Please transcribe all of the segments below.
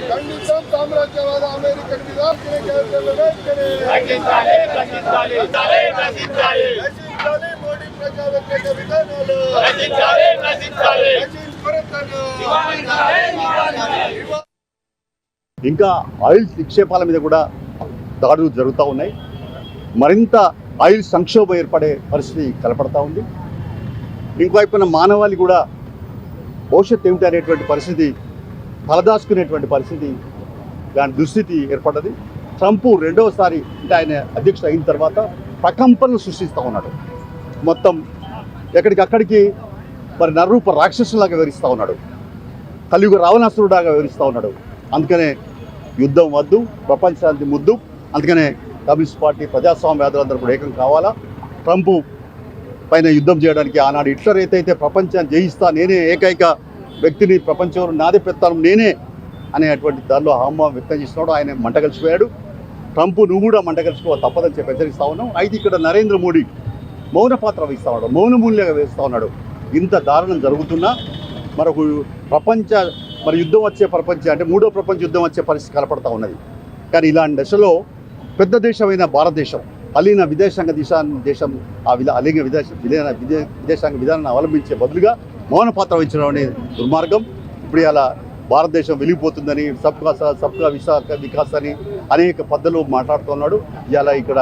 ఖండితం సామ్రాజ్యవాద American విధానం మోడీ ప్రజా వ్యతిరేక విధానాలు ఇంకా ఆయిల్ నిక్షేపాల మీద కూడా దాడులు జరుగుతూ ఉన్నాయి. మరింత ఆయిల్ సంక్షోభం ఏర్పడే పరిస్థితి కనపడతా ఉంది. ఇంకోవైపున మానవాళి కూడా భవిష్యత్తు ఏమిటి అనేటువంటి పరిస్థితి తలదాచుకునేటువంటి పరిస్థితి, దాని దుస్థితి ఏర్పడ్డది. ట్రంప్ రెండవసారి అంటే ఆయన అధ్యక్షుడు అయిన తర్వాత ప్రకంపనలు సృష్టిస్తూ ఉన్నాడు. మొత్తం ఎక్కడికక్కడికి మరి నరరూప రాక్షసులాగా వివరిస్తూ ఉన్నాడు, కలియుగ రావణాసురుడాగా వివరిస్తూ ఉన్నాడు. అందుకనే యుద్ధం వద్దు, ప్రపంచానికి ముద్దు. అందుకనే కమ్యూనిస్ట్ పార్టీ ప్రజాస్వామ్యవాదులందరూ కూడా ఏకం కావాలా. ట్రంప్ పైన యుద్ధం చేయడానికి ఆనాడు హిట్లర్ అయితే ప్రపంచాన్ని జయిస్తా, నేనే ఏకైక వ్యక్తిని, ప్రపంచంలో నాదే పెత్తాను నేనే అనేటువంటి దానిలో హామం వ్యక్తం చేస్తున్నాడు. ఆయన మంట కలిసిపోయాడు. ట్రంప్ నువ్వు కూడా మంట కలిసిపో తప్పదని చెప్పి హెచ్చరిస్తా ఉన్నాం. అయితే ఇక్కడ నరేంద్ర మోడీ మౌన పాత్ర వహిస్తూ ఉన్నాడు, మౌనమూల్యంగా వేస్తూ ఉన్నాడు. ఇంత దారుణం జరుగుతున్నా మరొక ప్రపంచ యుద్ధం వచ్చే ప్రపంచం అంటే మూడో ప్రపంచ యుద్ధం వచ్చే పరిస్థితి కనపడతా ఉన్నది. కానీ ఇలాంటి దశలో పెద్ద దేశమైన భారతదేశం అలీన విదేశాంగ దేశం అలీన విదేశాంగ విధానాన్ని అవలంబించే బదులుగా మౌన పాత్ర వహించడం అనే దుర్మార్గం. ఇప్పుడు ఇలా భారతదేశం వెలిగిపోతుందని సబ్కా వికాస్ అని అనేక పద్ధతులు మాట్లాడుతున్నాడు. ఇలా ఇక్కడ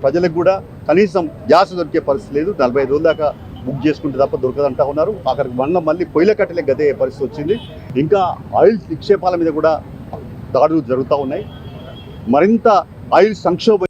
ప్రజలకు కూడా కనీసం గ్యాస్ దొరికే పరిస్థితి లేదు. 45 రోజుల దాకా బుక్ చేసుకుంటే తప్ప దొరకదంటా ఉన్నారు. అక్కడికి మళ్ళీ పొయ్యిల కట్టలే గదే పరిస్థితి వచ్చింది. ఇంకా ఆయిల్ నిక్షేపాల మీద కూడా దాడులు జరుగుతూ ఉన్నాయి. మరింత ఆయిల్ సంక్షోభం